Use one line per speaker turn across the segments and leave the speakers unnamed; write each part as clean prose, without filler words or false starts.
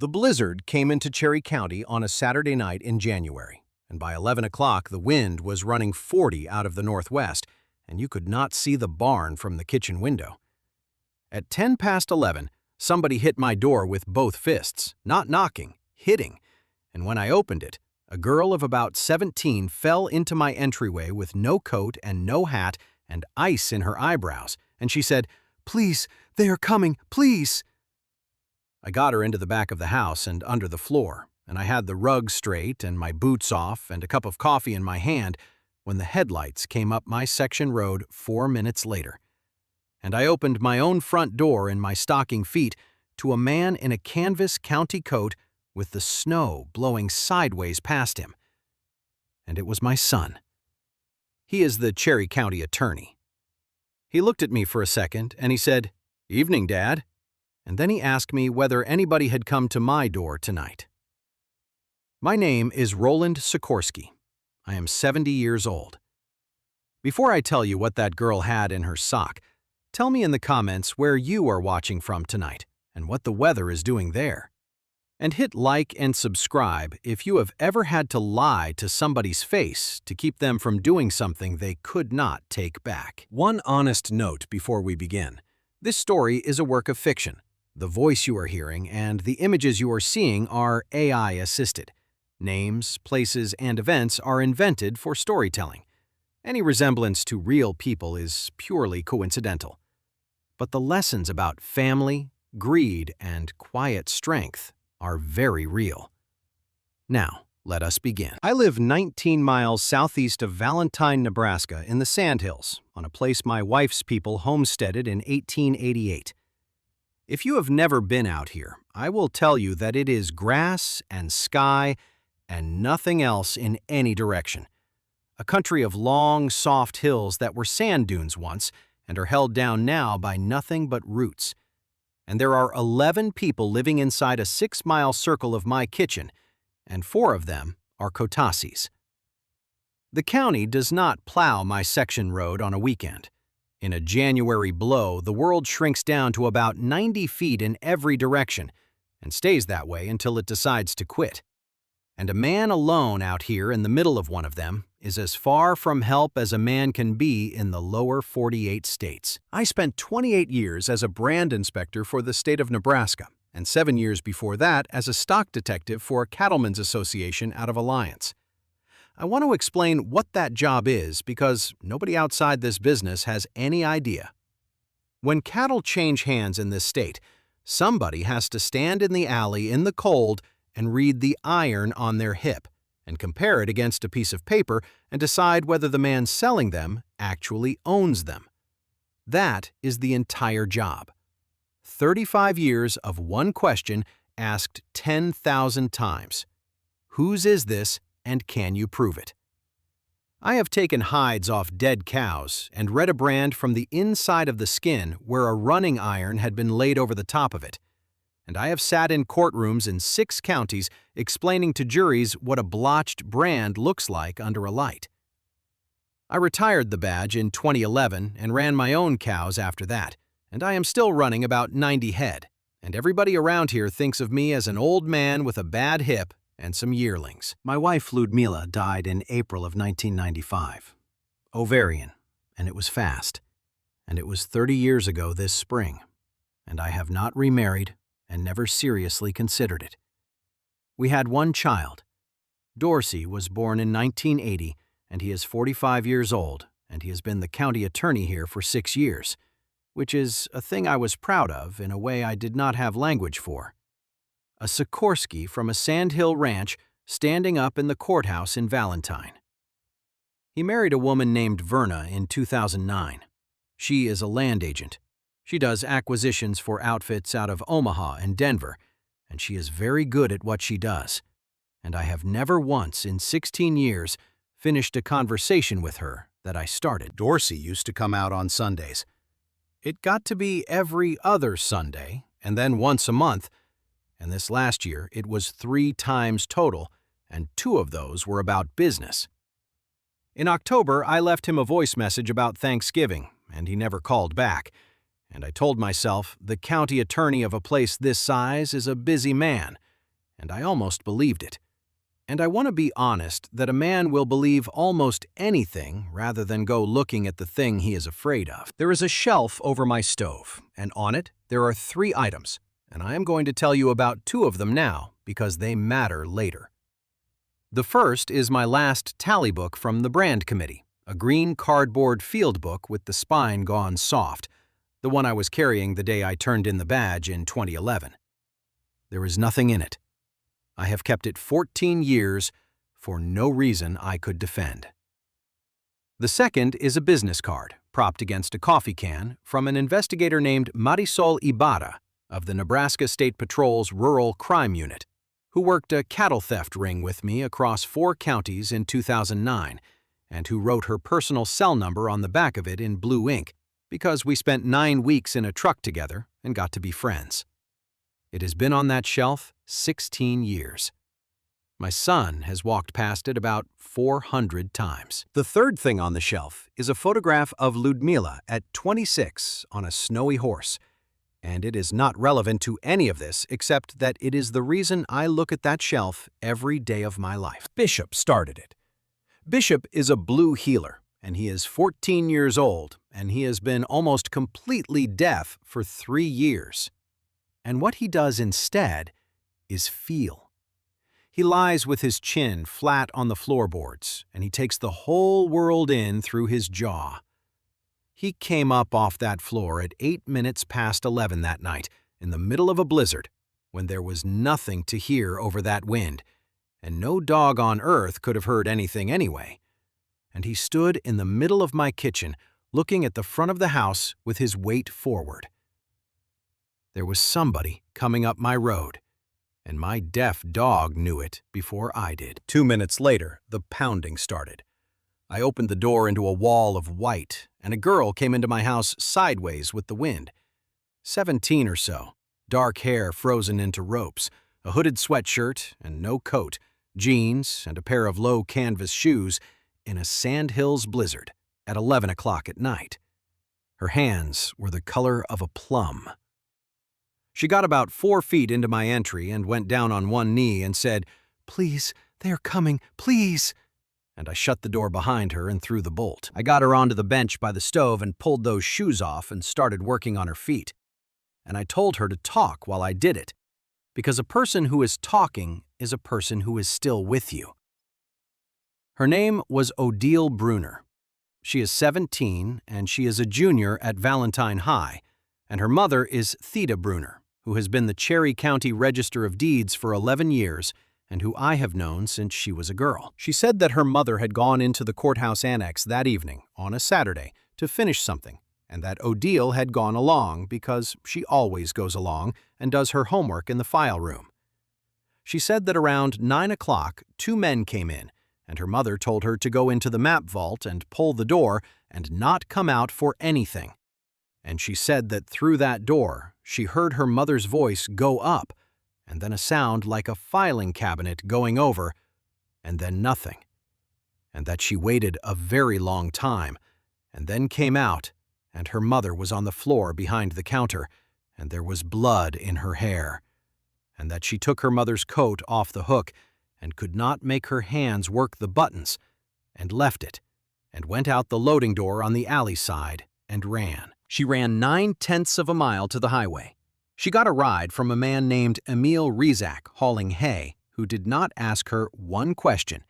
The blizzard came into Cherry County on a Saturday night in January, and by 11 o'clock the wind was running 40 out of the northwest, and you could not see the barn from the kitchen window. At 10 past 11, somebody hit my door with both fists, not knocking, hitting, and when I opened it, a girl of about 17 fell into my entryway with no coat and no hat and ice in her eyebrows, and she said, "Please, they are coming, please." I got her into the back of the house and under the floor, and I had the rug straight and my boots off and a cup of coffee in my hand when the headlights came up my section road 4 minutes later. And I opened my own front door in my stocking feet to a man in a canvas county coat with the snow blowing sideways past him. And it was my son. He is the Cherry County attorney. He looked at me for a second and he said, "Evening, Dad." And then he asked me whether anybody had come to my door tonight. My name is Roland Sikorski. I am 70 years old. Before I tell you what that girl had in her sock, tell me in the comments where you are watching from tonight and what the weather is doing there. And hit like and subscribe if you have ever had to lie to somebody's face to keep them from doing something they could not take back. One honest note before we begin. This story is a work of fiction. The voice you are hearing and the images you are seeing are AI-assisted. Names, places, and events are invented for storytelling. Any resemblance to real people is purely coincidental. But the lessons about family, greed, and quiet strength are very real. Now, let us begin. I live 19 miles southeast of Valentine, Nebraska, in the Sandhills, on a place my wife's people homesteaded in 1888. If you have never been out here, I will tell you that it is grass and sky and nothing else in any direction. A country of long, soft hills that were sand dunes once and are held down now by nothing but roots. And there are 11 people living inside a 6-mile circle of my kitchen, and 4 of them are Kotasis. The county does not plow my section road on a weekend. In a January blow, the world shrinks down to about 90 feet in every direction and stays that way until it decides to quit. And a man alone out here in the middle of one of them is as far from help as a man can be in the lower 48 states. I spent 28 years as a brand inspector for the state of Nebraska, and 7 years before that as a stock detective for a cattlemen's association out of Alliance. I want to explain what that job is because nobody outside this business has any idea. When cattle change hands in this state, somebody has to stand in the alley in the cold and read the iron on their hip and compare it against a piece of paper and decide whether the man selling them actually owns them. That is the entire job. 35 years of one question asked 10,000 times. Whose is this? And can you prove it? I have taken hides off dead cows and read a brand from the inside of the skin where a running iron had been laid over the top of it. And I have sat in courtrooms in 6 counties explaining to juries what a blotched brand looks like under a light. I retired the badge in 2011 and ran my own cows after that, and I am still running about 90 head, and everybody around here thinks of me as an old man with a bad hip and some yearlings. My wife Ludmila died in April of 1995. Ovarian, and it was fast. And it was 30 years ago this spring, and I have not remarried and never seriously considered it. We had one child. Dorsey was born in 1980, and he is 45 years old, and he has been the county attorney here for 6 years, which is a thing I was proud of in a way I did not have language for. A Sikorski from a Sandhill ranch standing up in the courthouse in Valentine. He married a woman named Verna in 2009. She is a land agent. She does acquisitions for outfits out of Omaha and Denver, and she is very good at what she does. And I have never once in 16 years finished a conversation with her that I started. Dorsey used to come out on Sundays. It got to be every other Sunday, and then once a month, and this last year it was 3 times total, and 2 of those were about business. In October, I left him a voice message about Thanksgiving, and he never called back, and I told myself the county attorney of a place this size is a busy man, and I almost believed it. And I want to be honest that a man will believe almost anything rather than go looking at the thing he is afraid of. There is a shelf over my stove, and on it there are 3 items, and I am going to tell you about 2 of them now because they matter later. The first is my last tally book from the brand committee, a green cardboard field book with the spine gone soft, the one I was carrying the day I turned in the badge in 2011. There is nothing in it. I have kept it 14 years for no reason I could defend. The second is a business card, propped against a coffee can, from an investigator named Marisol Ibarra of the Nebraska State Patrol's Rural Crime Unit, who worked a cattle theft ring with me across 4 counties in 2009, and who wrote her personal cell number on the back of it in blue ink because we spent 9 weeks in a truck together and got to be friends. It has been on that shelf 16 years. My son has walked past it about 400 times. The third thing on the shelf is a photograph of Ludmila at 26 on a snowy horse, and it is not relevant to any of this except that it is the reason I look at that shelf every day of my life. Bishop started it. Bishop is a blue heeler, and he is 14 years old, and he has been almost completely deaf for 3 years. And what he does instead is feel. He lies with his chin flat on the floorboards, and he takes the whole world in through his jaw. He came up off that floor at 8 minutes past 11 that night, in the middle of a blizzard, when there was nothing to hear over that wind, and no dog on earth could have heard anything anyway. And he stood in the middle of my kitchen, looking at the front of the house with his weight forward. There was somebody coming up my road, and my deaf dog knew it before I did. 2 minutes later, the pounding started. I opened the door into a wall of white, and a girl came into my house sideways with the wind. 17 or so, dark hair frozen into ropes, a hooded sweatshirt and no coat, jeans and a pair of low canvas shoes in a Sandhills blizzard at 11 o'clock at night. Her hands were the color of a plum. She got about 4 feet into my entry and went down on one knee and said, "Please, they are coming, please." And I shut the door behind her and threw the bolt. I got her onto the bench by the stove and pulled those shoes off and started working on her feet. And I told her to talk while I did it, because a person who is talking is a person who is still with you. Her name was Odile Bruner. She is 17, and she is a junior at Valentine High, and her mother is Theda Bruner, who has been the Cherry County Register of Deeds for 11 years and who I have known since she was a girl. She said that her mother had gone into the courthouse annex that evening, on a Saturday, to finish something, and that Odile had gone along because she always goes along and does her homework in the file room. She said that around 9 o'clock, 2 men came in, and her mother told her to go into the map vault and pull the door and not come out for anything. And she said that through that door, she heard her mother's voice go up, and then a sound like a filing cabinet going over, and then nothing. And that she waited a very long time, and then came out, and her mother was on the floor behind the counter, and there was blood in her hair. And that she took her mother's coat off the hook, and could not make her hands work the buttons, and left it, and went out the loading door on the alley side, and ran. She ran 9/10 of a mile to the highway. She got a ride from a man named Emil Rizak hauling hay, who did not ask her one question,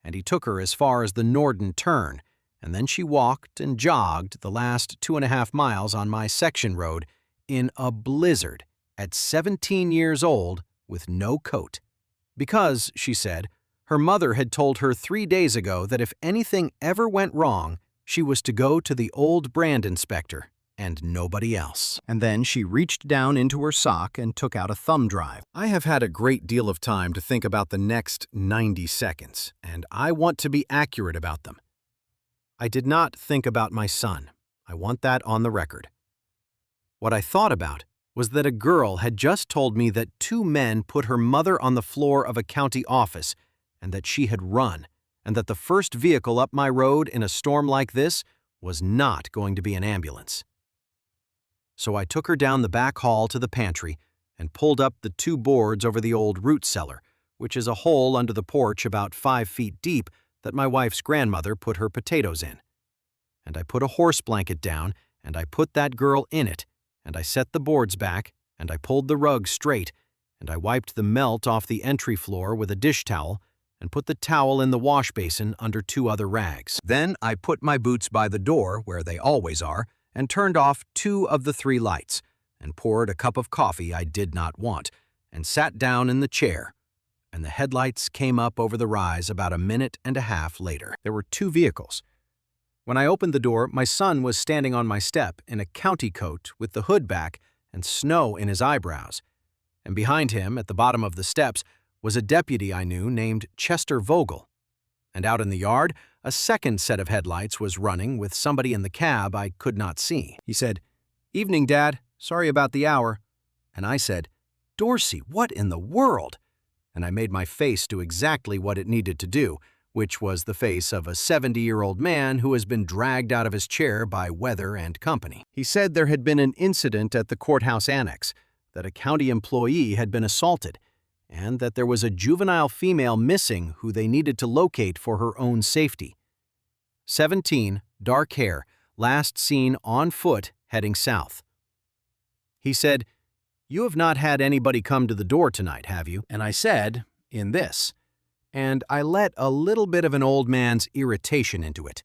and he took her as far as the Norden turn, and then she walked and jogged the last 2.5 miles on my section road in a blizzard at 17 years old with no coat. Because, she said, her mother had told her 3 days ago that if anything ever went wrong, she was to go to the old brand inspector and nobody else. And then she reached down into her sock and took out a thumb drive. I have had a great deal of time to think about the next 90 seconds, and I want to be accurate about them. I did not think about my son. I want that on the record. What I thought about was that a girl had just told me that 2 men put her mother on the floor of a county office and that she had run, and that the first vehicle up my road in a storm like this was not going to be an ambulance. So I took her down the back hall to the pantry and pulled up the 2 boards over the old root cellar, which is a hole under the porch about 5 feet deep that my wife's grandmother put her potatoes in. And I put a horse blanket down, and I put that girl in it, and I set the boards back, and I pulled the rug straight, and I wiped the melt off the entry floor with a dish towel, and put the towel in the wash basin under 2 other rags. Then I put my boots by the door, where they always are, and turned off 2 of the 3 lights, and poured a cup of coffee I did not want, and sat down in the chair, and the headlights came up over the rise about a minute and a half later. There were 2 vehicles. When I opened the door, my son was standing on my step in a county coat with the hood back and snow in his eyebrows, and behind him, at the bottom of the steps, was a deputy I knew named Chester Vogel. And out in the yard, a second set of headlights was running with somebody in the cab I could not see. He said, "Evening, Dad. Sorry about the hour." And I said, "Dorsey, what in the world?" And I made my face do exactly what it needed to do, which was the face of a 70-year-old man who has been dragged out of his chair by weather and company. He said there had been an incident at the courthouse annex, that a county employee had been assaulted, and that there was a juvenile female missing who they needed to locate for her own safety. 17, dark hair, last seen on foot heading south. He said, "You have not had anybody come to the door tonight, have you?" And I said, "In this." And I let a little bit of an old man's irritation into it.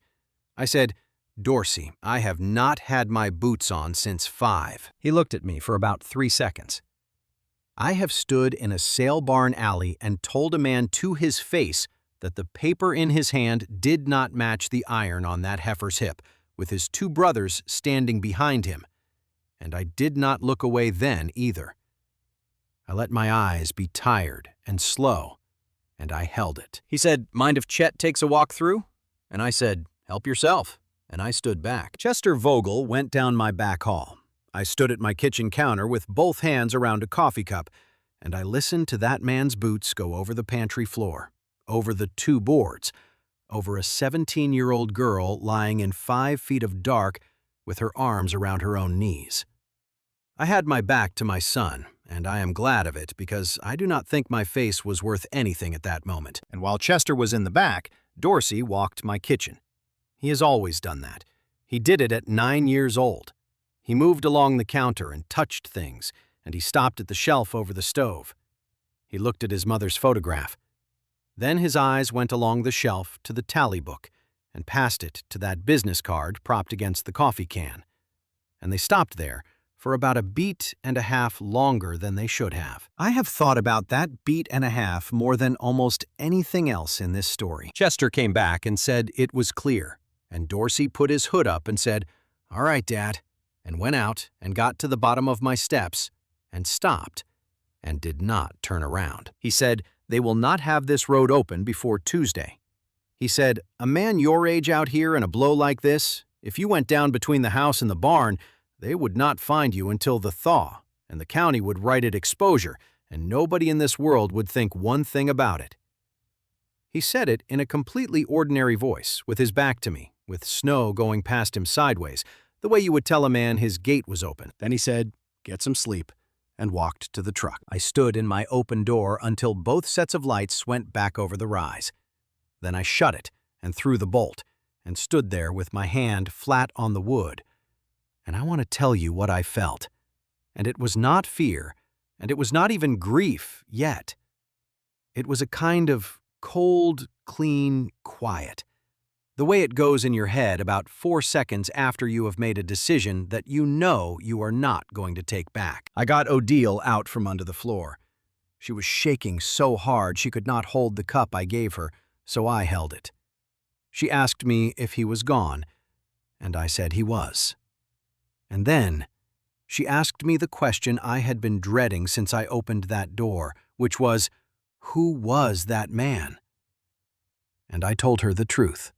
I said, "Dorsey, I have not had my boots on since 5. He looked at me for about 3 seconds. "I have stood in a sale barn alley and told a man to his face that the paper in his hand did not match the iron on that heifer's hip, with his 2 brothers standing behind him. And I did not look away then either. I let my eyes be tired and slow, and I held it." He said, "Mind if Chet takes a walk through?" And I said, "Help yourself." And I stood back. Chester Vogel went down my back hall. I stood at my kitchen counter with both hands around a coffee cup, and I listened to that man's boots go over the pantry floor, over the 2 boards, over a 17-year-old girl lying in 5 feet of dark with her arms around her own knees. I had my back to my son, and I am glad of it because I do not think my face was worth anything at that moment. And while Chester was in the back, Dorsey walked my kitchen. He has always done that. He did it at 9 years old. He moved along the counter and touched things, and he stopped at the shelf over the stove. He looked at his mother's photograph. Then his eyes went along the shelf to the tally book and past it to that business card propped against the coffee can. And they stopped there for about a beat and a half longer than they should have. I have thought about that beat and a half more than almost anything else in this story. Chester came back and said it was clear, and Dorsey put his hood up and said, "All right, Dad," and went out and got to the bottom of my steps and stopped and did not turn around. He said, "They will not have this road open before Tuesday." He said, "A man your age out here in a blow like this, if you went down between the house and the barn, they would not find you until the thaw, and the county would write it exposure, and nobody in this world would think one thing about it." He said it in a completely ordinary voice, with his back to me, with snow going past him sideways, the way you would tell a man his gate was open. Then he said, "Get some sleep," and walked to the truck. I stood in my open door until both sets of lights went back over the rise. Then I shut it and threw the bolt, and stood there with my hand flat on the wood. And I want to tell you what I felt. And it was not fear, and it was not even grief yet. It was a kind of cold, clean quiet. The way it goes in your head about 4 seconds after you have made a decision that you know you are not going to take back. I got Odile out from under the floor. She was shaking so hard she could not hold the cup I gave her, so I held it. She asked me if he was gone, and I said he was. And then she asked me the question I had been dreading since I opened that door, which was, who was that man? And I told her the truth.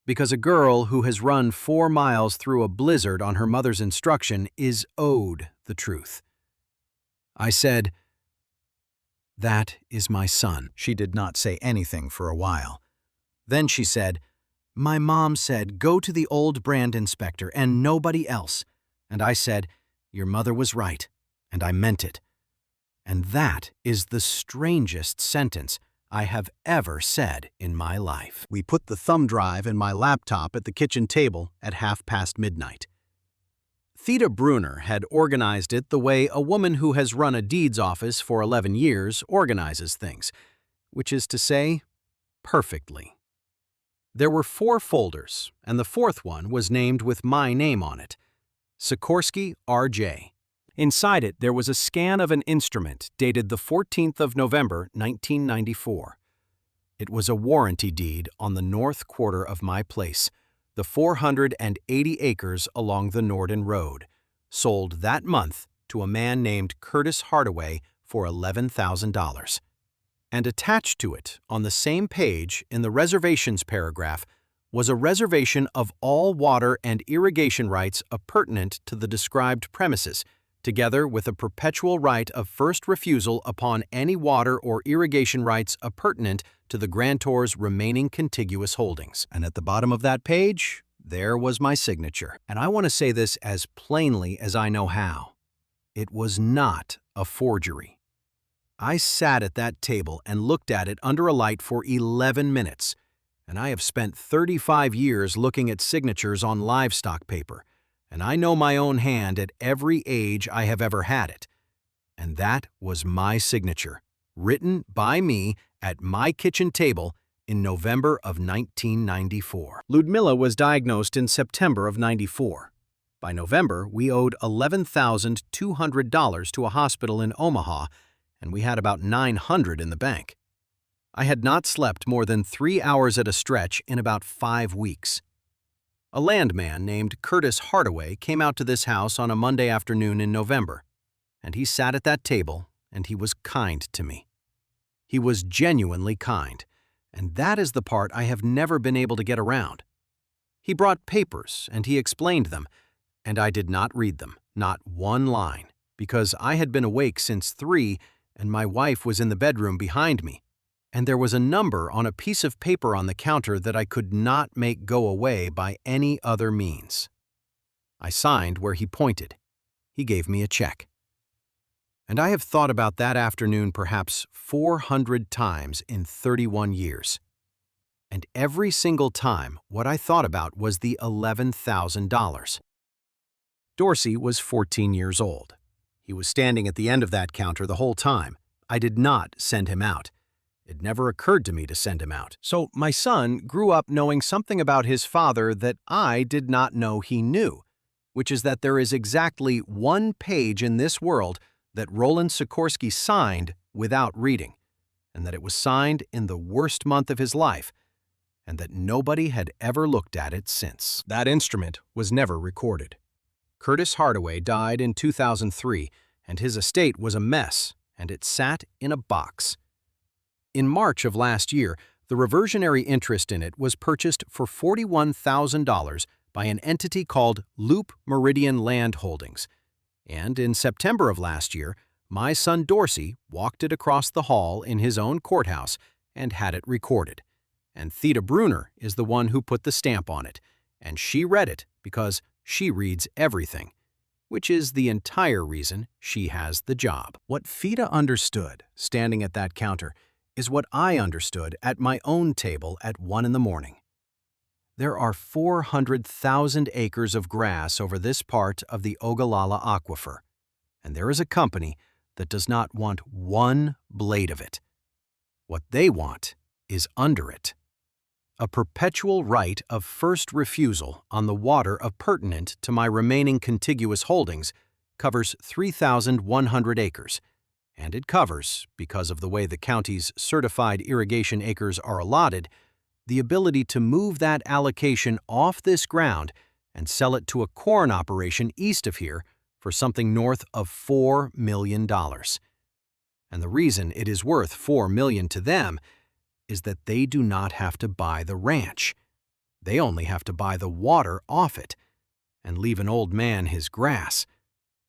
Because a girl who has run 4 miles through a blizzard on her mother's instruction is owed the truth. I said, "That is my son." She did not say anything for a while. Then she said, "My mom said, go to the old brand inspector and nobody else." And I said, "Your mother was right," and I meant it. And that is the strangest sentence I have ever said in my life. We put the thumb drive and my laptop at the kitchen table at midnight. Theda Bruner had organized it the way a woman who has run a deeds office for 11 years organizes things, which is to say, perfectly. There were 4 folders, and the 4th one was named with my name on it, Sikorski, R.J. Inside it, there was a scan of an instrument dated the 14th of November, 1994. It was a warranty deed on the north quarter of my place, the 480 acres along the Norden Road, sold that month to a man named Curtis Hardaway for $11,000. And attached to it, on the same page in the reservations paragraph, was a reservation of all water and irrigation rights appurtenant to the described premises, together with a perpetual right of first refusal upon any water or irrigation rights appurtenant to the grantor's remaining contiguous holdings. And at the bottom of that page, there was my signature. And I want to say this as plainly as I know how. It was not a forgery. I sat at that table and looked at it under a light for 11 minutes, and I have spent 35 years looking at signatures on livestock paper, and I know my own hand at every age I have ever had it. And that was my signature, written by me at my kitchen table in November of 1994. Ludmilla was diagnosed in September of '94. By November, we owed $11,200 to a hospital in Omaha, and we had about $900 in the bank. I had not slept more than 3 hours at a stretch in about 5 weeks. A landman named Curtis Hardaway came out to this house on a Monday afternoon in November, and he sat at that table, and he was kind to me. He was genuinely kind, and that is the part I have never been able to get around. He brought papers, and he explained them, and I did not read them, not one line, because I had been awake since 3, and my wife was in the bedroom behind me, and there was a number on a piece of paper on the counter that I could not make go away by any other means. I signed where he pointed. He gave me a check. And I have thought about that afternoon perhaps 400 times in 31 years. And every single time, what I thought about was the $11,000. Dorsey was 14 years old. He was standing at the end of that counter the whole time. I did not send him out. It never occurred to me to send him out. So my son grew up knowing something about his father that I did not know he knew, which is that there is exactly one page in this world that Roland Sikorski signed without reading, and that it was signed in the worst month of his life, and that nobody had ever looked at it since. That instrument was never recorded. Curtis Hardaway died in 2003, and his estate was a mess, and it sat in a box. In March of last year, the reversionary interest in it was purchased for $41,000 by an entity called Loop Meridian Land Holdings. And in September of last year, my son Dorsey walked it across the hall in his own courthouse and had it recorded. And Theda Bruner is the one who put the stamp on it, and she read it because she reads everything, which is the entire reason she has the job. What Theda understood, standing at that counter, is what I understood at my own table at 1 in the morning. There are 400,000 acres of grass over this part of the Ogallala Aquifer, and there is a company that does not want one blade of it. What they want is under it. A perpetual right of first refusal on the water appurtenant to my remaining contiguous holdings covers 3,100 acres, and it covers, because of the way the county's certified irrigation acres are allotted, the ability to move that allocation off this ground and sell it to a corn operation east of here for something north of $4 million. And the reason it is worth $4 million to them is that they do not have to buy the ranch. They only have to buy the water off it and leave an old man his grass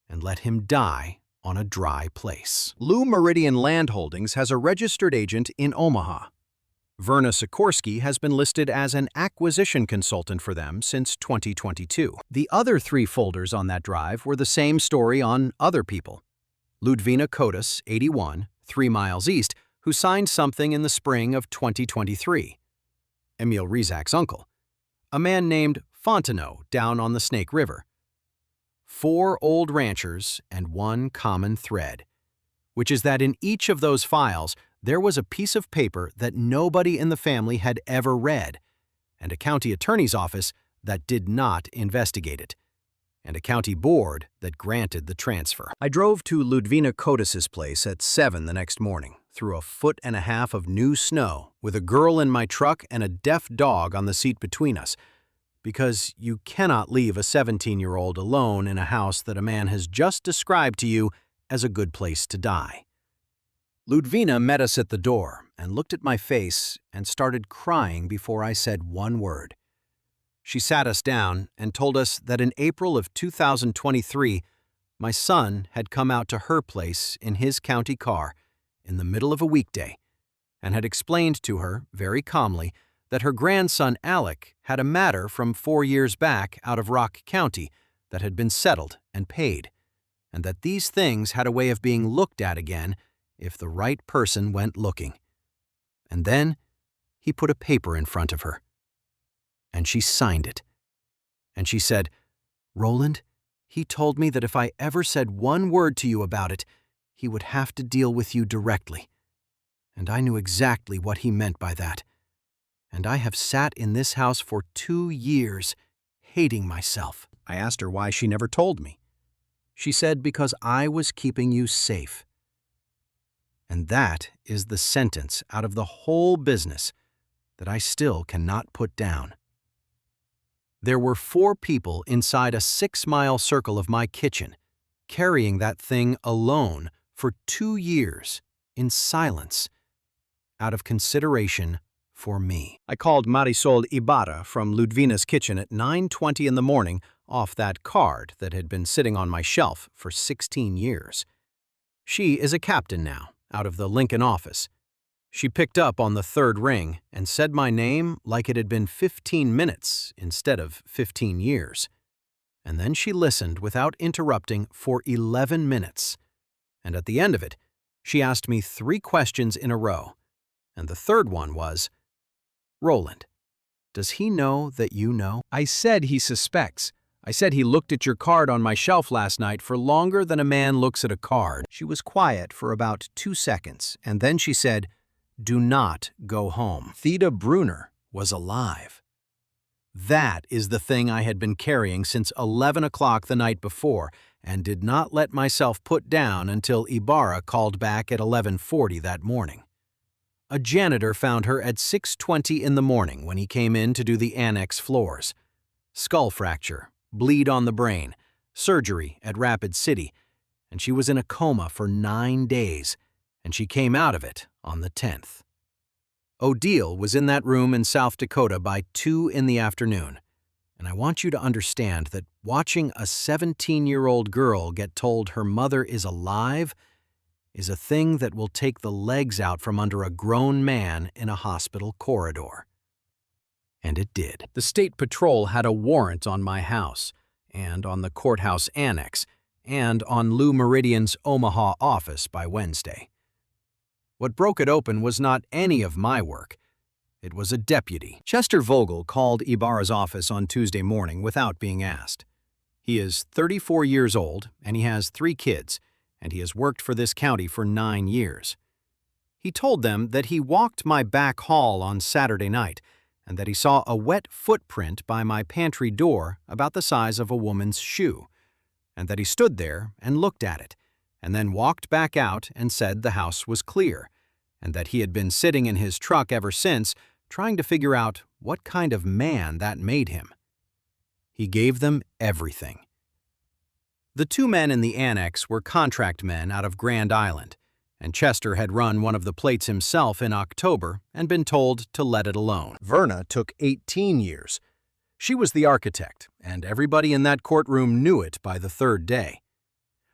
and let him die on a dry place. Loop Meridian Land Holdings has a registered agent in Omaha. Verna Sikorski has been listed as an acquisition consultant for them since 2022. The other 3 folders on that drive were the same story on other people. Ludvina Kotas, 81, 3 miles east, who signed something in the spring of 2023. Emil Rizak's uncle. A man named Fontenot down on the Snake River. 4 old ranchers and one common thread, which is that in each of those files there was a piece of paper that nobody in the family had ever read, and a county attorney's office that did not investigate it, and a county board that granted the transfer. I drove to Ludvina Kotas's place at 7 the next morning, through a 1.5 feet of new snow, with a girl in my truck and a deaf dog on the seat between us, because you cannot leave a 17-year-old alone in a house that a man has just described to you as a good place to die. Ludvina met us at the door and looked at my face and started crying before I said one word. She sat us down and told us that in April of 2023, my son had come out to her place in his county car in the middle of a weekday and had explained to her, very calmly, that her grandson Alec had a matter from 4 years back out of Rock County that had been settled and paid, and that these things had a way of being looked at again if the right person went looking. And then he put a paper in front of her, and she signed it. And she said, "Roland, he told me that if I ever said one word to you about it, he would have to deal with you directly." And I knew exactly what he meant by that. And I have sat in this house for 2 years, hating myself. I asked her why she never told me. She said because I was keeping you safe. And that is the sentence out of the whole business that I still cannot put down. There were 4 people inside a 6-mile circle of my kitchen, carrying that thing alone for 2 years, in silence, out of consideration for me. I called Marisol Ibarra from Ludvina's kitchen at 9:20 in the morning off that card that had been sitting on my shelf for 16 years. She is a captain now, out of the Lincoln office. She picked up on the 3rd ring and said my name like it had been 15 minutes instead of 15 years. And then she listened without interrupting for 11 minutes. And at the end of it, she asked me 3 questions in a row. And the 3rd one was, "Roland, does he know that you know?" I said he suspects. I said he looked at your card on my shelf last night for longer than a man looks at a card. She was quiet for about 2 seconds, and then she said, "Do not go home." Theda Bruner was alive. That is the thing I had been carrying since 11 o'clock the night before, and did not let myself put down until Ibarra called back at 11:40 that morning. A janitor found her at 6:20 in the morning when he came in to do the annex floors. Skull fracture, bleed on the brain, surgery at Rapid City, and she was in a coma for 9 days, and she came out of it on the 10th. Odile was in that room in South Dakota by 2 in the afternoon, and I want you to understand that watching a 17-year-old girl get told her mother is alive is a thing that will take the legs out from under a grown man in a hospital corridor. And it did. The State Patrol had a warrant on my house, and on the courthouse annex, and on Lou Meridian's Omaha office by Wednesday. What broke it open was not any of my work. It was a deputy. Chester Vogel called Ibarra's office on Tuesday morning without being asked. He is 34 years old, and he has 3 kids, and he has worked for this county for 9 years. He told them that he walked my back hall on Saturday night, and that he saw a wet footprint by my pantry door about the size of a woman's shoe, and that he stood there and looked at it, and then walked back out and said the house was clear, and that he had been sitting in his truck ever since, trying to figure out what kind of man that made him. He gave them everything. The 2 men in the annex were contract men out of Grand Island, and Chester had run one of the plates himself in October and been told to let it alone. Verna took 18 years. She was the architect, and everybody in that courtroom knew it by the 3rd day.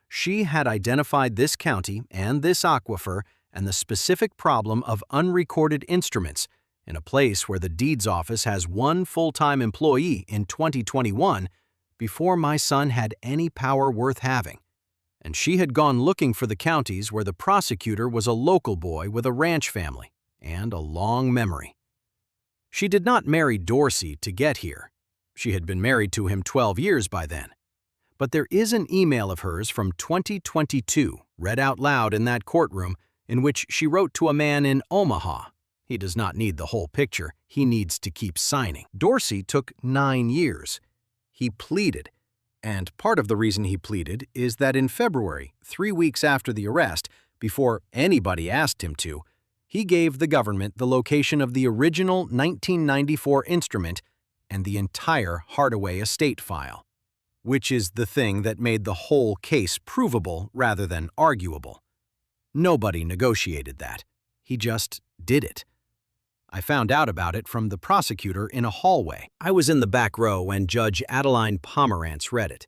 She had identified this county and this aquifer and the specific problem of unrecorded instruments in a place where the deeds office has 1 full-time employee in 2021 before my son had any power worth having. and she had gone looking for the counties where the prosecutor was a local boy with a ranch family and a long memory. She did not marry Dorsey to get here. She had been married to him 12 years by then. But there is an email of hers from 2022 read out loud in that courtroom in which she wrote to a man in Omaha. He does not need the whole picture. He needs to keep signing. Dorsey took 9 years. He pleaded. And part of the reason he pleaded is that in February, 3 weeks after the arrest, before anybody asked him to, he gave the government the location of the original 1994 instrument and the entire Hardaway estate file, which is the thing that made the whole case provable rather than arguable. Nobody negotiated that. He just did it. I found out about it from the prosecutor in a hallway. I was in the back row when Judge Adeline Pomerantz read it.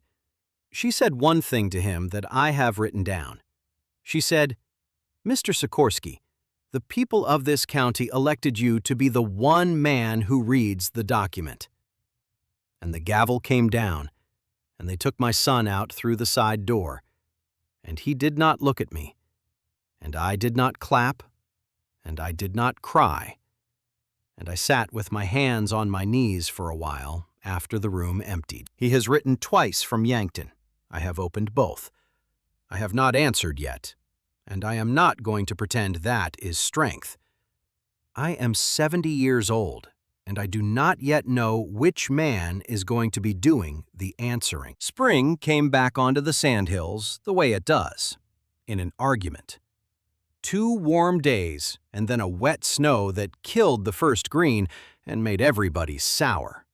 She said one thing to him that I have written down. She said, "Mr. Sikorski, the people of this county elected you to be the one man who reads the document." And the gavel came down, and they took my son out through the side door, and he did not look at me, and I did not clap, and I did not cry, and I sat with my hands on my knees for a while after the room emptied. He has written twice from Yankton. I have opened both. I have not answered yet, and I am not going to pretend that is strength. I am 70 years old, and I do not yet know which man is going to be doing the answering. Spring came back onto the Sandhills the way it does, in an argument. 2 warm days and then a wet snow that killed the first green and made everybody sour.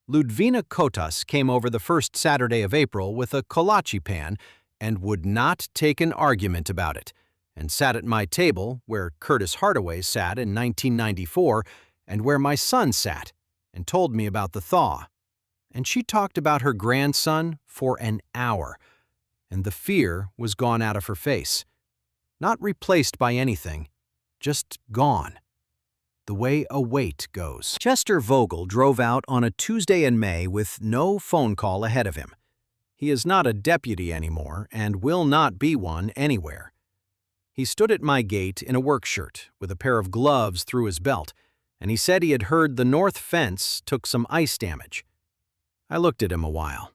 Ludvina Kotas came over the first Saturday of April with a kolache pan and would not take an argument about it, and sat at my table where Curtis Hardaway sat in 1994 and where my son sat, and told me about the thaw. And she talked about her grandson for an hour, and the fear was gone out of her face. Not replaced by anything, just gone. The way a weight goes. Chester Vogel drove out on a Tuesday in May with no phone call ahead of him. He is not a deputy anymore and will not be one anywhere. He stood at my gate in a work shirt with a pair of gloves through his belt, and he said he had heard the north fence took some ice damage. I looked at him a while.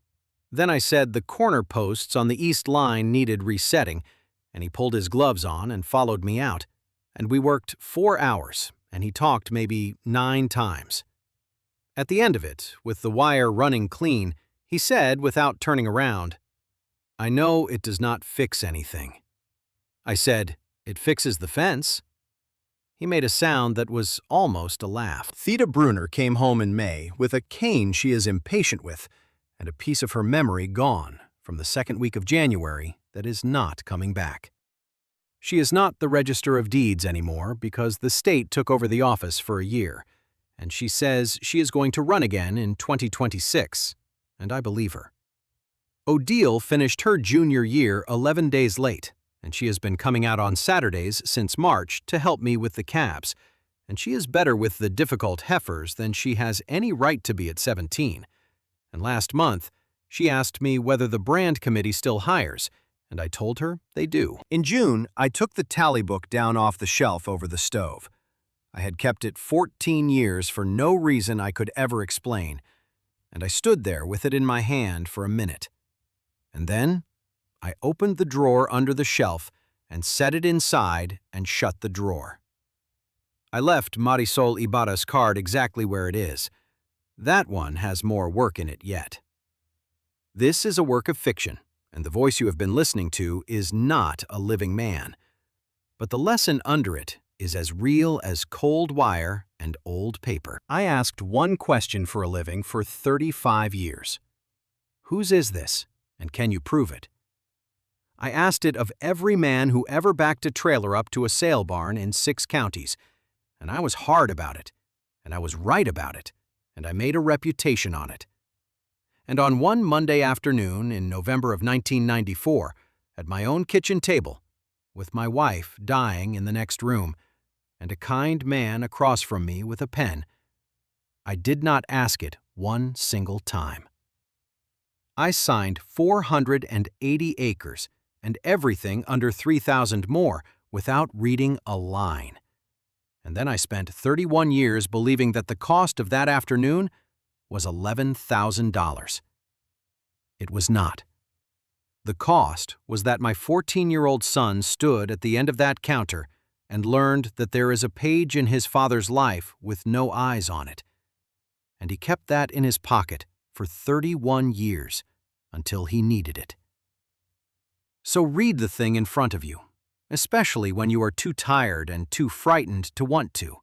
Then I said the corner posts on the east line needed resetting, and he pulled his gloves on and followed me out, and we worked 4 hours, and he talked maybe 9 times. At the end of it, with the wire running clean, he said without turning around, "I know it does not fix anything." I said, "It fixes the fence." He made a sound that was almost a laugh. Theda Bruner came home in May with a cane she is impatient with, and a piece of her memory gone from the second week of January that is not coming back. She is not the Register of Deeds anymore because the state took over the office for a year, and she says she is going to run again in 2026, and I believe her. Odile finished her junior year 11 days late, and she has been coming out on Saturdays since March to help me with the calves, and she is better with the difficult heifers than she has any right to be at 17. And last month, she asked me whether the brand committee still hires, and I told her they do. In June, I took the tally book down off the shelf over the stove. I had kept it 14 years for no reason I could ever explain, and I stood there with it in my hand for a minute. And then I opened the drawer under the shelf and set it inside and shut the drawer. I left Marisol Ibarra's card exactly where it is. That one has more work in it yet. This is a work of fiction, and the voice you have been listening to is not a living man. But the lesson under it is as real as cold wire and old paper. I asked one question for a living for 35 years. Whose is this, and can you prove it? I asked it of every man who ever backed a trailer up to a sale barn in 6 counties, and I was hard about it, and I was right about it, and I made a reputation on it. And on one Monday afternoon in November of 1994, at my own kitchen table, with my wife dying in the next room, and a kind man across from me with a pen, I did not ask it one single time. I signed 480 acres, and everything under 3,000 more without reading a line. And then I spent 31 years believing that the cost of that afternoon was $11,000. It was not. The cost was that my 14-year-old son stood at the end of that counter and learned that there is a page in his father's life with no eyes on it. And he kept that in his pocket for 31 years until he needed it. So read the thing in front of you, especially when you are too tired and too frightened to want to.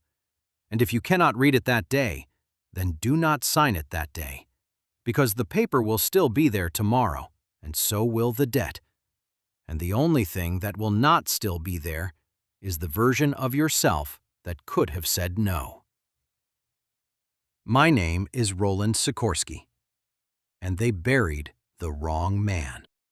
And if you cannot read it that day, then do not sign it that day, because the paper will still be there tomorrow, and so will the debt. And the only thing that will not still be there is the version of yourself that could have said no. My name is Roland Sikorski, and they buried the wrong man.